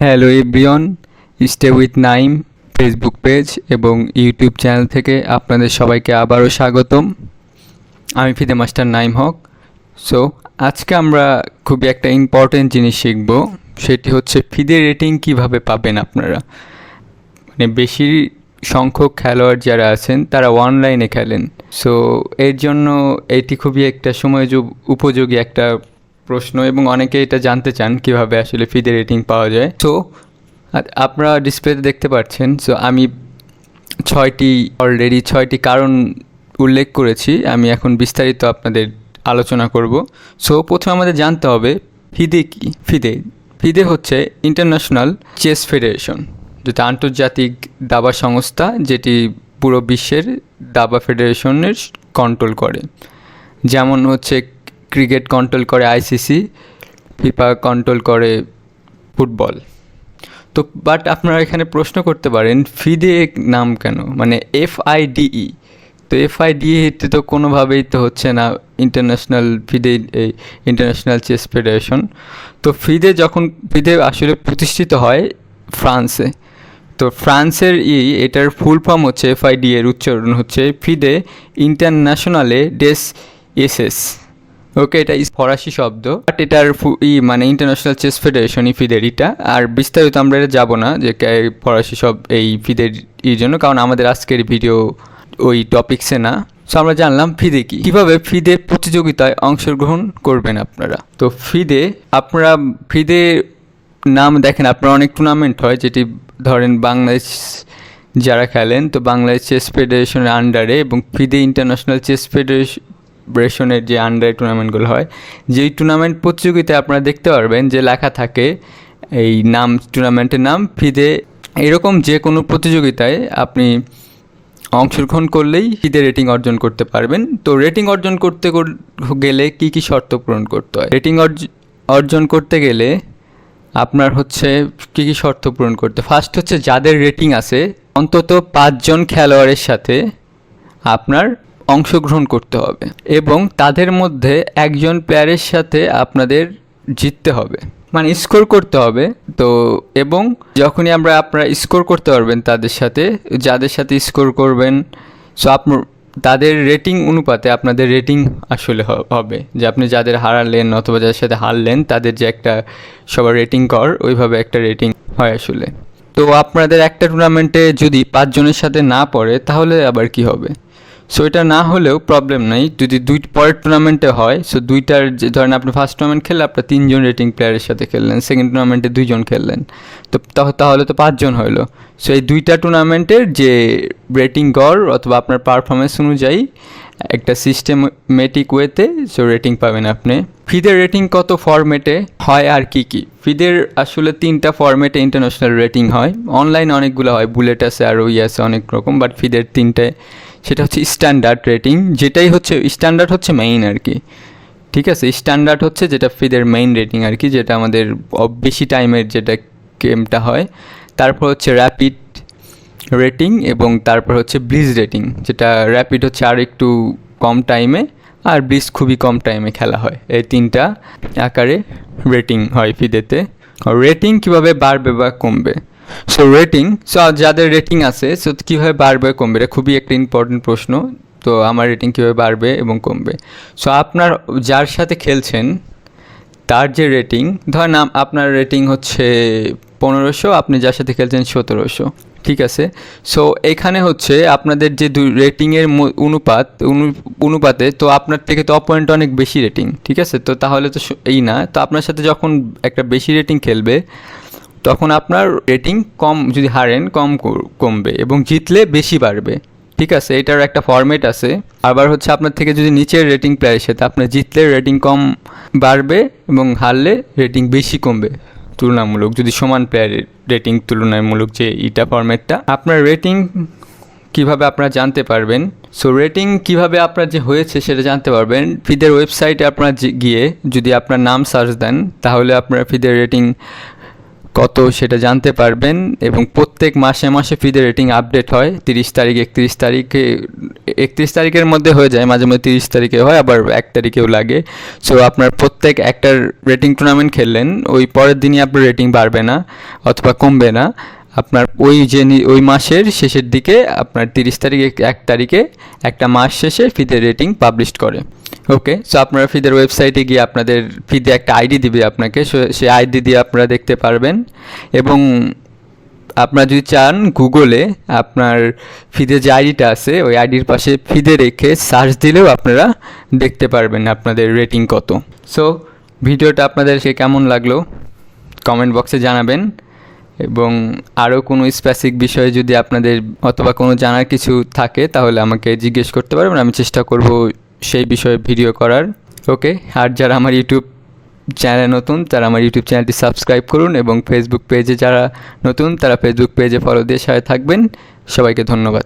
Hello everyone, stay with Naim Facebook page এবং YouTube channel থেকে আপনাদের সবাইকে আবারও স্বাগতম। আমি ফিদে মাস্টার নাইম হক। সো আজকে আমরা খুবই একটা ইম্পর্টেন্ট জিনিস শিখব, সেটি হচ্ছে ফিদে রেটিং কিভাবে পাবেন আপনারা। মানে বেশি সংখ্যক খেলোয়াড় যারা আছেন তারা অনলাইনে খেলেন, সো এর জন্য এটি খুবই একটা উপযোগী একটা প্রশ্ন এবং অনেকে এটা জানতে চান কিভাবে আসলে ফিদে রেটিং পাওয়া যায়। সো আপনারা ডিসপ্লেতে দেখতে পাচ্ছেন, সো আমি ছয়টি কারণ উল্লেখ করেছি। আমি এখন বিস্তারিত আপনাদের আলোচনা করব। সো প্রথমে আমাদের জানতে হবে ফিদে কি। ফিদে হচ্ছে ইন্টারন্যাশনাল চেস ফেডারেশন, যেটা আন্তর্জাতিক দাবা সংস্থা, যেটি পুরো বিশ্বের দাবা ফেডারেশনের কন্ট্রোল করে। যেমন হচ্ছে ক্রিকেট কন্ট্রোল করে আইসিসি, ফিফা কন্ট্রোল করে ফুটবল। তো বাট আপনারা এখানে প্রশ্ন করতে পারেন ফিদে নাম কেন, মানে FIDE। তো FIDE তো কোনোভাবেই তো হচ্ছে না ইন্টারন্যাশনাল চেস ফেডারেশন। তো ফিদে আসলে প্রতিষ্ঠিত হয় ফ্রান্সে। তো ফ্রান্সের এটার ফুল ফর্ম হচ্ছে FIDE এর উচ্চারণ হচ্ছে ফিদে ইন্টারন্যাশনালে ডেস এসেস। ওকে, এটা ফরাসি শব্দ, বাট এটার মানে ইন্টারন্যাশনাল চেস ফেডারেশন ফিদের এটা। আর বিস্তারিত আমরা এটা যাবো না যে ফরাসি এই ফিদের জন্য, কারণ আমাদের আজকের ভিডিও ওই টপিক্সে না। সো আমরা জানলাম ফিদে কি, কীভাবে ফিদে প্রতিযোগিতায় অংশগ্রহণ করবেন আপনারা। তো ফিদে নাম দেখেন, আপনার অনেক টুর্নামেন্ট হয়, যেটি ধরেন বাংলাদেশ যারা খেলেন, তো বাংলাদেশ চেস ফেডারেশনের আন্ডারে এবং ফিদে ইন্টারন্যাশনাল চেস ফেডারেশনের যে আন্ডারে টুর্নামেন্টগুলো হয়, যেই টুর্নামেন্ট প্রতিযোগিতায় আপনারা দেখতে পারবেন যে লেখা থাকে এই টুর্নামেন্টের নাম ফিদে। এরকম যে কোনো প্রতিযোগিতায় আপনি অংশগ্রহণ করলেই ফিদে রেটিং অর্জন করতে পারবেন। তো রেটিং অর্জন করতে গেলে কী শর্ত পূরণ করতে হয়? রেটিং অর্জন করতে গেলে আপনার হচ্ছে কী শর্ত পূরণ করতে। ফার্স্ট হচ্ছে যাদের রেটিং আছে অন্তত 5 জন খেলোয়াড়ের সাথে আপনার অংশগ্রহণ করতে হবে এবং তাদের মধ্যে একজন প্লেয়ারের সাথে আপনাদের জিততে হবে, মানে স্কোর করতে হবে। তো এবং যখনই আপনারা স্কোর করতে পারবেন যাদের সাথে স্কোর করবেন, সো তাদের রেটিং অনুপাতে আপনাদের রেটিং আসলে হবে, যে আপনি যাদের হারালেন অথবা যাদের সাথে হারলেন তাদের যে একটা সবার রেটিং ওইভাবে একটা রেটিং হয় আসলে। তো আপনাদের একটা টুর্নামেন্টে যদি 5 জনের সাথে না পড়ে তাহলে আবার কি হবে? সো এটা না হলেও প্রবলেম নাই, যদি পরের টুর্নামেন্টে হয়। সো ধরেন আপনি ফার্স্ট টুর্নামেন্ট খেললে আপনার 3 জন রেটিং প্লেয়ারের সাথে খেললেন, সেকেন্ড টুর্নামেন্টে 2 জন খেললেন, তো তাহলে তো 5 জন হলো। সো এই 2টা টুর্নামেন্টের যে রেটিং অথবা আপনার পারফরমেন্স অনুযায়ী একটা সিস্টেমেটিক ওয়েতে সো রেটিং পাবেন আপনি। ফিদের রেটিং কত ফরম্যাটে হয় আর কি? ফিদের আসলে 3টা ফরম্যাটে ইন্টারন্যাশনাল রেটিং হয়। অনলাইন অনেকগুলো হয়, বুলেট আছে আর আছে অনেক রকম, বাট ফিদের 3টায়। সেটা হচ্ছে স্ট্যান্ডার্ড রেটিং, যেটাই হচ্ছে স্ট্যান্ডার্ড হচ্ছে মেইন আর কি। ঠিক আছে, স্ট্যান্ডার্ড হচ্ছে যেটা ফিদের মেইন রেটিং আর কি, যেটা আমাদের বেশি টাইমের যেটা গেমটা হয়। তারপর হচ্ছে র্যাপিড রেটিং এবং তারপর হচ্ছে ব্লিজ রেটিং, যেটা র্যাপিড হচ্ছে আর একটু কম টাইমে আর ব্লিজ খুবই কম টাইমে খেলা হয়। এই 3টা আকারে রেটিং হয় ফিদেতে। রেটিং কীভাবে বাড়বে বা কমবে? যাদের রেটিং আছে, সো কীভাবে বাড়বে কমবে, এটা খুবই একটা ইম্পর্টেন্ট প্রশ্ন। তো আমার রেটিং কীভাবে বাড়বে এবং কমবে? সো আপনার যার সাথে খেলছেন তার যে রেটিং, ধরেন আপনার রেটিং হচ্ছে 1500, আপনি যার সাথে খেলছেন 1700, ঠিক আছে। সো এখানে হচ্ছে আপনাদের যে রেটিংয়ের অনুপাতে তো আপনার থেকে তো অপোনেন্ট অনেক বেশি রেটিং, ঠিক আছে। তো তাহলে তো না, তো আপনার সাথে যখন একটা বেশি রেটিং খেলবে তখন আপনার রেটিং কম, যদি হারেন কমবে এবং জিতলে বেশি বাড়বে, ঠিক আছে। এটার একটা ফরম্যাট আছে। আবার হচ্ছে আপনার থেকে যদি নিচের রেটিং প্লেয়ারের সাথে আপনার জিতলে রেটিং কম বাড়বে এবং হারলে রেটিং বেশি কমবে তুলনামূলক, যদি সমান প্লেয়ারের রেটিং তুলনামূলক যে ফরম্যাটটা। আপনার রেটিং কিভাবে আপনারা জানতে পারবেন? সো রেটিং কিভাবে আপনার যে হয়েছে সেটা জানতে পারবেন ফিদের ওয়েবসাইটে আপনারা গিয়ে যদি আপনার নাম সার্চ দেন, তাহলে আপনারা ফিদের রেটিং কত সেটা জানতে পারবেন। এবং প্রত্যেক মাসে মাসে ফিদের রেটিং আপডেট হয় 30 তারিখ 31 তারিখে, 31 তারিখের মধ্যে হয়ে যায়, মাঝে মাঝে 30 তারিখে হয়, আবার 1 তারিখেও লাগে। সো আপনার প্রত্যেক একটার রেটিং টুর্নামেন্ট খেললেন, ওই পরের দিনই আপনার রেটিং বাড়বে না অথবা কমবে না। আপনার ওই মাসের শেষের দিকে আপনার 30 তারিখে 1 তারিখে একটা মাস শেষে ফিদের রেটিং পাবলিশ করে। ওকে, সো আপনারা ফিদের ওয়েবসাইটে গিয়ে আপনাদের ফিদে একটা আইডি দিবে আপনাকে, সেই আইডি দিয়ে আপনারা দেখতে পারবেন। এবং আপনারা যদি চান গুগলে আপনার ফিদে যে আইডিটা আছে ওই আইডির পাশে ফিদে রেখে সার্চ দিলেও আপনারা দেখতে পারবেন আপনাদের রেটিং কত। সো ভিডিওটা আপনাদেরকে কেমন লাগলো কমেন্ট বক্সে জানাবেন। এবং আরও কোনো স্পেসিফিক বিষয়ে যদি আপনাদের অথবা কোনো জানার কিছু থাকে তাহলে আমাকে জিজ্ঞেস করতে পারবেন, আমি চেষ্টা করব সেই বিষয়ে ভিডিও করার। ওকে, আর যারা আমার ইউটিউব চ্যানেলে নতুন তারা আমার ইউটিউব চ্যানেলটি সাবস্ক্রাইব করুন, এবং ফেসবুক পেজে যারা নতুন তারা ফেসবুক পেজে ফলো দিয়ে সাথে থাকবেন। সবাইকে ধন্যবাদ।